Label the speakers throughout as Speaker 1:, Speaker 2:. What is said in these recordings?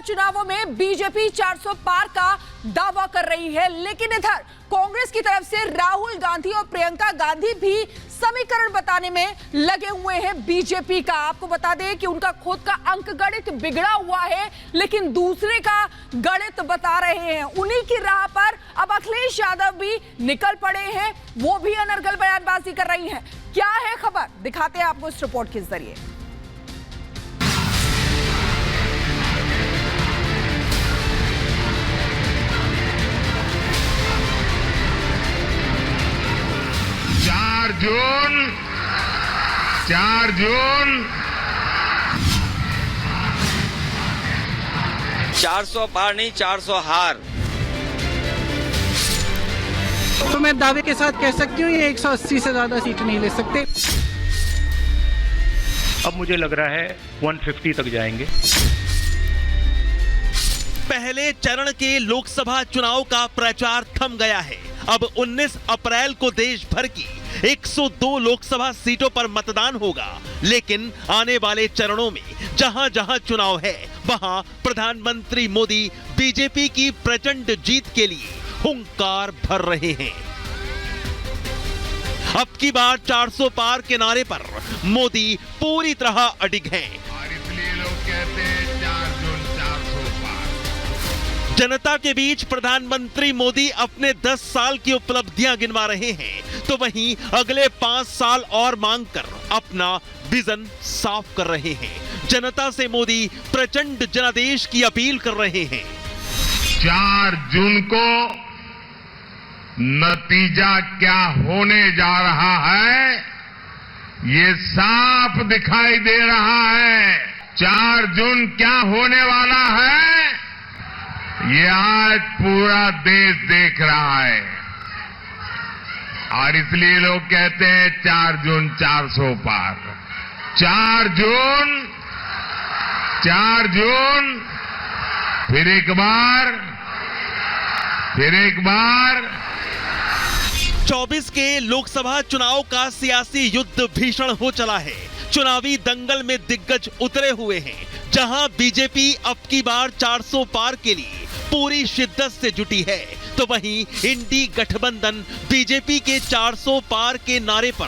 Speaker 1: चुनावों में बीजेपी 400 पार का दावा कर रही है, लेकिन इधर कांग्रेस की तरफ से राहुल गांधी और प्रियंका गांधी भी समीकरण बताने में लगे हुए हैं बीजेपी का। आपको बता दें कि उनका खुद का अंक गणित बिगड़ा हुआ है, लेकिन दूसरे का गणित बता रहे हैं। उन्हीं की राह पर अब अखिलेश यादव भी निकल पड़े हैं, वो भी अनर्गल बयानबाजी कर रही हैं। क्या है खबर, दिखाते हैं आपको इस रिपोर्ट के जरिए।
Speaker 2: चार जून
Speaker 3: 400 पार नहीं, 400 हार।
Speaker 4: तो मैं दावे के साथ कह सकती हूँ ये 180 से ज्यादा सीट नहीं ले सकते।
Speaker 5: अब मुझे लग रहा है 150 तक जाएंगे।
Speaker 6: पहले चरण के लोकसभा चुनाव का प्रचार थम गया है। अब 19 अप्रैल को देश भर की 102 लोकसभा सीटों पर मतदान होगा, लेकिन आने वाले चरणों में जहां जहां चुनाव है, वहां प्रधानमंत्री मोदी बीजेपी की प्रचंड जीत के लिए हुंकार भर रहे हैं। अब की बार 400 पार के नारे पर मोदी पूरी तरह अडिग हैं।
Speaker 2: और इसलिए लोग कहते हैं 4 जून 400 पार।
Speaker 6: जनता के बीच प्रधानमंत्री मोदी अपने 10 साल की उपलब्धियां गिनवा रहे हैं, तो वहीं अगले 5 साल और मांगकर अपना विजन साफ कर रहे हैं। जनता से मोदी प्रचंड जनादेश की अपील कर रहे हैं।
Speaker 2: 4 जून को नतीजा क्या होने जा रहा है, ये साफ दिखाई दे रहा है। 4 जून क्या होने वाला है, ये आज पूरा देश देख रहा है। और इसलिए लोग कहते हैं 4 जून 400 पार। 4 जून फिर एक बार
Speaker 6: 24 के लोकसभा चुनाव का सियासी युद्ध भीषण हो चला है। चुनावी दंगल में दिग्गज उतरे हुए हैं। जहां बीजेपी अब की बार 400 पार के लिए पूरी शिद्दत से जुटी है, तो वहीं इंडी गठबंधन बीजेपी के 400 पार के नारे पर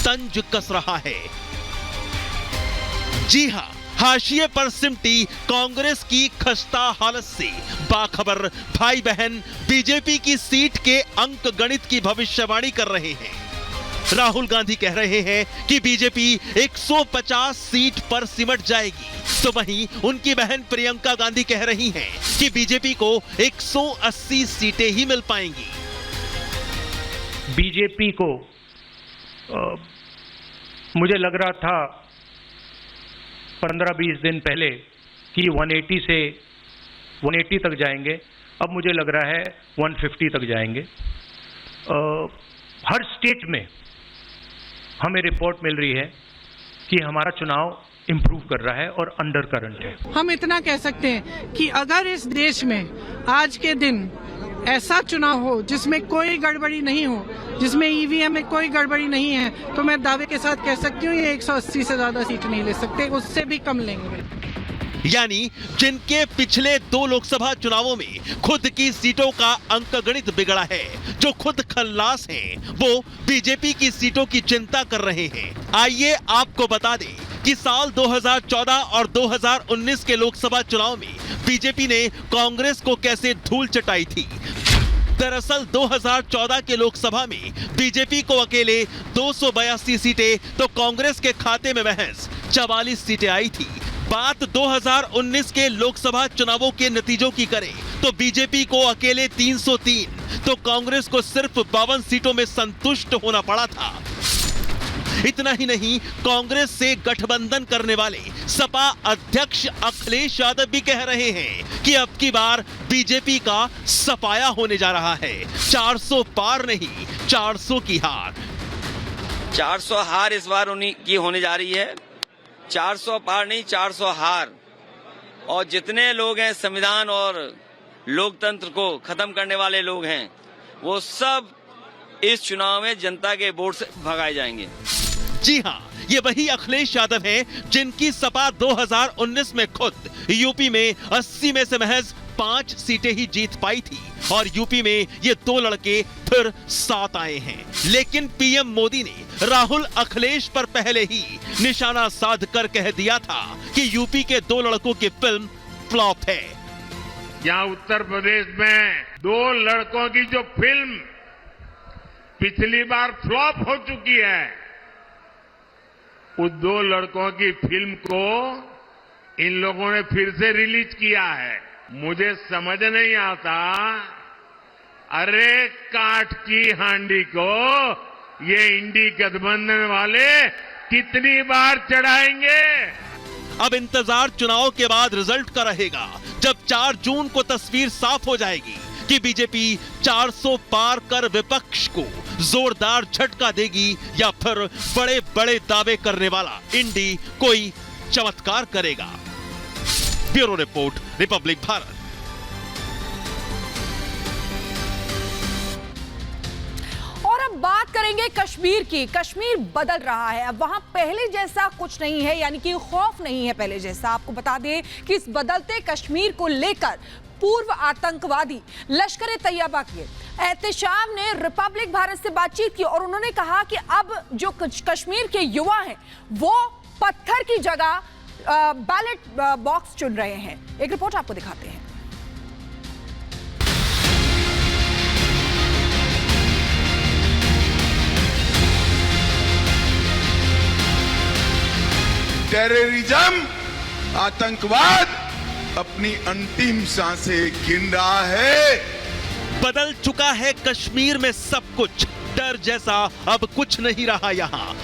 Speaker 6: तंज कस रहा है। जी हां, हाशिए पर सिमटी कांग्रेस की खस्ता हालत से बाखबर भाई बहन बीजेपी की सीट के अंक गणित की भविष्यवाणी कर रहे हैं। राहुल गांधी कह रहे हैं कि बीजेपी 150 सीट पर सिमट जाएगी, तो वहीं उनकी बहन प्रियंका गांधी कह रही हैं कि बीजेपी को 180 सीटें ही मिल पाएंगी।
Speaker 5: बीजेपी को मुझे लग रहा था 15-20 दिन पहले कि 180 तक जाएंगे। अब मुझे लग रहा है 150 तक जाएंगे। हर स्टेट में हमें रिपोर्ट मिल रही है कि हमारा चुनाव इंप्रूव कर रहा है और अंडर करंट है।
Speaker 4: हम इतना कह सकते हैं कि अगर इस देश में आज के दिन ऐसा चुनाव हो जिसमें कोई गड़बड़ी नहीं हो, जिसमें ईवीएम में कोई गड़बड़ी नहीं है, तो मैं दावे के साथ कह सकती हूँ ये 180 से ज्यादा सीट नहीं ले सकते, उससे भी कम लेंगे।
Speaker 6: यानी जिनके पिछले 2 लोकसभा चुनावों में खुद की सीटों का अंकगणित बिगड़ा है, जो खुद खल्लास हैं, वो बीजेपी की सीटों की चिंता कर रहे हैं। आइए आपको बता दें कि साल 2014 और 2019 के लोकसभा चुनाव में बीजेपी ने कांग्रेस को कैसे धूल चटाई थी। दरअसल 2014 के लोकसभा में बीजेपी को अकेले 282 सीटें तो कांग्रेस के खाते में महज 44 सीटें आई थी। बात 2019 के लोकसभा चुनावों के नतीजों की करें तो बीजेपी को अकेले 303 तो कांग्रेस को सिर्फ 52 सीटों में संतुष्ट होना पड़ा था। इतना ही नहीं, कांग्रेस से गठबंधन करने वाले सपा अध्यक्ष अखिलेश यादव भी कह रहे हैं कि अब की बार बीजेपी का सफाया होने जा रहा है। 400 पार नहीं, 400 की हार।
Speaker 3: 400 हार इस बार उन्हीं की होने जा रही है। 400 पार नहीं, 400 हार। और जितने लोग हैं संविधान और लोकतंत्र को खत्म करने वाले लोग हैं, वो सब इस चुनाव में जनता के वोट से भगाए जाएंगे।
Speaker 6: जी हां, ये वही अखिलेश यादव हैं जिनकी सपा 2019 में खुद यूपी में 80 में से महज 5 सीटें ही जीत पाई थी और यूपी में ये 2 लड़के फिर 7 आए हैं। लेकिन पीएम मोदी ने राहुल अखिलेश पर पहले ही निशाना साध कर कह दिया था कि यूपी के 2 लड़कों की फिल्म फ्लॉप है।
Speaker 2: यहाँ उत्तर प्रदेश में 2 लड़कों की जो फिल्म पिछली बार फ्लॉप हो चुकी है, उस 2 लड़कों की फिल्म को इन लोगों ने फिर से रिलीज किया है। मुझे समझ नहीं आता, अरे काठ की हांडी को ये इंडी गठबंधन वाले कितनी बार चढ़ाएंगे।
Speaker 6: अब इंतजार चुनाव के बाद रिजल्ट का रहेगा, जब 4 जून को तस्वीर साफ हो जाएगी कि बीजेपी 400 पार कर विपक्ष को जोरदार झटका देगी या फिर बड़े बड़े दावे करने वाला इंडी कोई चमत्कार करेगा। Bureau report, Republic Bharat.
Speaker 1: और अब बात करेंगे कश्मीर की। कश्मीर बदल रहा है, अब वहां पहले जैसा कुछ नहीं है, यानी कि खौफ नहीं है पहले जैसा। आपको बता दें कि इस बदलते कश्मीर को लेकर पूर्व आतंकवादी लश्कर तैयबा के एहतशाम ने रिपब्लिक भारत से बातचीत की और उन्होंने कहा कि अब जो कश्मीर के युवा हैं वो पत्थर की जगह बैलेट बॉक्स चुन रहे हैं। एक रिपोर्ट आपको दिखाते हैं।
Speaker 7: टेररिज्म, आतंकवाद अपनी अंतिम सांसें गिन रहा है।
Speaker 6: बदल चुका है कश्मीर में सब कुछ, डर जैसा अब कुछ नहीं रहा यहाँ।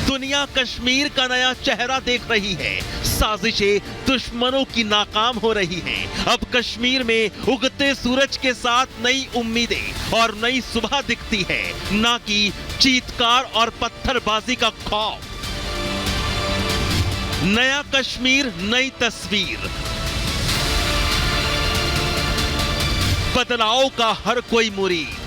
Speaker 6: दुनिया कश्मीर का नया चेहरा देख रही है, साजिशें दुश्मनों की नाकाम हो रही हैं। अब कश्मीर में उगते सूरज के साथ नई उम्मीदें और नई सुबह दिखती है, ना कि चीत्कार और पत्थरबाजी का खौफ। नया कश्मीर, नई तस्वीर, बदलाव का हर कोई मुरीद।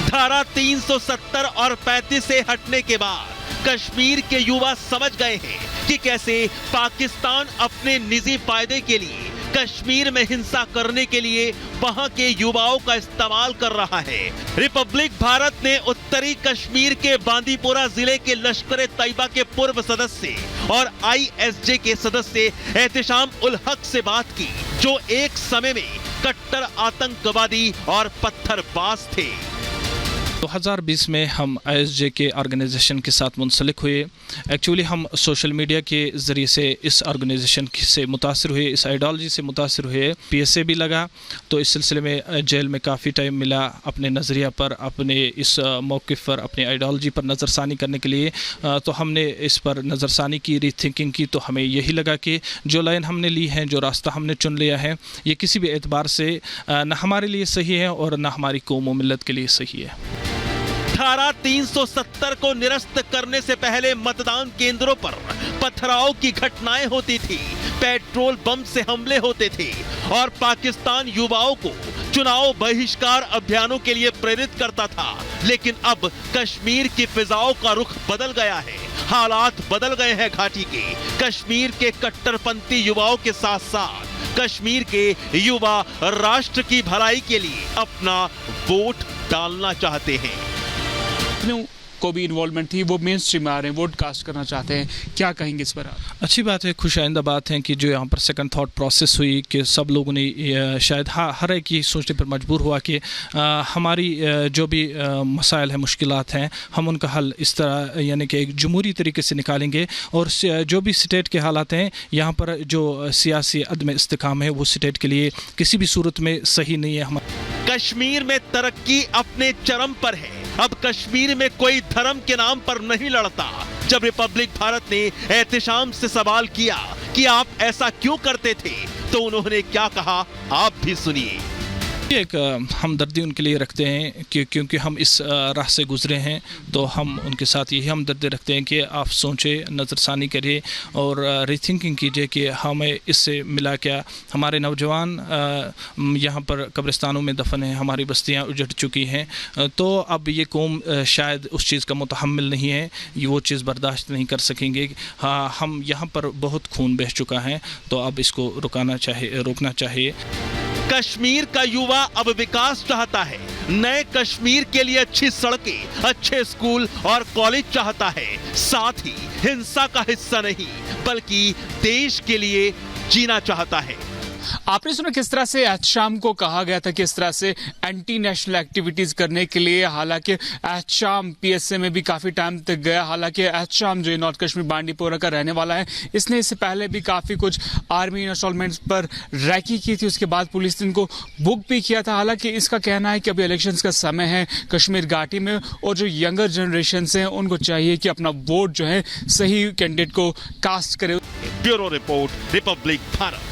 Speaker 6: धारा 370 और 35 से हटने के बाद कश्मीर के युवा समझ गए हैं कि कैसे पाकिस्तान अपने निजी फायदे के लिए कश्मीर में हिंसा करने के लिए वहां के युवाओं का इस्तेमाल कर रहा है। रिपब्लिक भारत ने उत्तरी कश्मीर के बांदीपोरा जिले के लश्कर तैयबा के पूर्व सदस्य और आईएसजे के सदस्य एहतशाम उल हक से बात की, जो एक समय में कट्टर आतंकवादी और पत्थरबाज थे।
Speaker 8: 2020 में हम आईएसजे के ऑर्गेनाइजेशन के साथ मुंसलिक हुए। एक्चुअली हम सोशल मीडिया के ज़रिए से इस ऑर्गेनाइजेशन से मुतासिर हुए, इस आइडियोलॉजी से मुतासिर हुए। पीएसए भी लगा, तो इस सिलसिले में जेल में काफ़ी टाइम मिला अपने नज़रिया पर, अपने इस मौक़िफ़ पर, अपनी आइडियोलॉजी पर नज़रसानी करने के लिए। तो हमने इस पर नज़रसानी की, रीथिंकिंग की, तो हमें यही लगा कि जो लाइन हमने ली है, जो रास्ता हमने चुन लिया है, ये किसी भी एतबार से न हमारे लिए सही है और न हमारी कौम व मिल्लत के लिए सही है।
Speaker 6: धारा 370 को निरस्त करने से पहले मतदान केंद्रों पर पथराव की घटनाएं होती थी, पेट्रोल बम से हमले होते थे और पाकिस्तान युवाओं को चुनाव बहिष्कार अभियानों के लिए प्रेरित करता था। लेकिन अब कश्मीर की फिजाओं का रुख बदल गया है, हालात बदल गए हैं घाटी के। कश्मीर के कट्टरपंथी युवाओं के साथ साथ कश्मीर के युवा राष्ट्र की भलाई के लिए अपना वोट डालना चाहते हैं।
Speaker 9: को भी इन्वॉल्वमेंट थी, वो मेन स्ट्रीम में आ रहे हैं, वोट कास्ट करना चाहते हैं, क्या कहेंगे इस पर आप?
Speaker 8: अच्छी बात है, खुशाइंदा बात है कि जो यहाँ पर सेकंड थॉट प्रोसेस हुई कि सब लोगों ने शायद हर एक ही सोचने पर मजबूर हुआ कि हमारी जो भी मसाइल हैं, मुश्किलात हैं, हम उनका हल इस तरह यानी कि एक जमहूरी तरीके से निकालेंगे और जो भी स्टेट के हालात हैं यहाँ पर, जो सियासी अदम इस्तेकाम है, वो स्टेट के लिए किसी भी सूरत में सही नहीं है।
Speaker 6: कश्मीर में तरक्की अपने चरम पर है। अब कश्मीर में कोई धर्म के नाम पर नहीं लड़ता। जब रिपब्लिक भारत ने एहतशाम से सवाल किया कि आप ऐसा क्यों करते थे, तो उन्होंने क्या कहा, आप भी सुनिए।
Speaker 8: एक हमदर्दी उनके लिए रखते हैं क्योंकि हम इस राह से गुजरे हैं, तो हम उनके साथ यही हमदर्दी रखते हैं कि आप सोचें, नज़रसानी करिए और रीथिंकिंग कीजिए कि हमें इससे मिला क्या। हमारे नौजवान यहाँ पर कब्रिस्तानों में दफन हैं, हमारी बस्तियाँ उजड़ चुकी हैं, तो अब ये कौम शायद उस चीज़ का मुतहम्मिल नहीं है, ये वो चीज़ बर्दाश्त नहीं कर सकेंगे। हाँ, हम यहाँ पर बहुत खून बह चुका है, तो अब इसको रोकना चाहिए।
Speaker 6: कश्मीर का युवा अब विकास चाहता है, नए कश्मीर के लिए अच्छी सड़कें, अच्छे स्कूल और कॉलेज चाहता है, साथ ही हिंसा का हिस्सा नहीं बल्कि देश के लिए जीना चाहता है।
Speaker 9: आपने सुना किस तरह से आज शाम को कहा गया था किस तरह से एंटी नेशनल एक्टिविटीज करने के लिए, हालांकि आज शाम पीएसए में भी काफी टाइम तक गया। हालांकि आज शाम जो नॉर्थ कश्मीर बांडीपोरा का रहने वाला है, इसने इससे पहले भी काफी कुछ आर्मी इंस्टॉलमेंट्स पर रैकी की थी, उसके बाद पुलिस ने इनको बुक भी किया था। हालांकि इसका कहना है कि अभी इलेक्शंस का समय है कश्मीर घाटी में, और जो यंगर जनरेशन है उनको चाहिए कि अपना वोट जो है सही कैंडिडेट को कास्ट करे।
Speaker 6: Bureau report, Republic Bharat.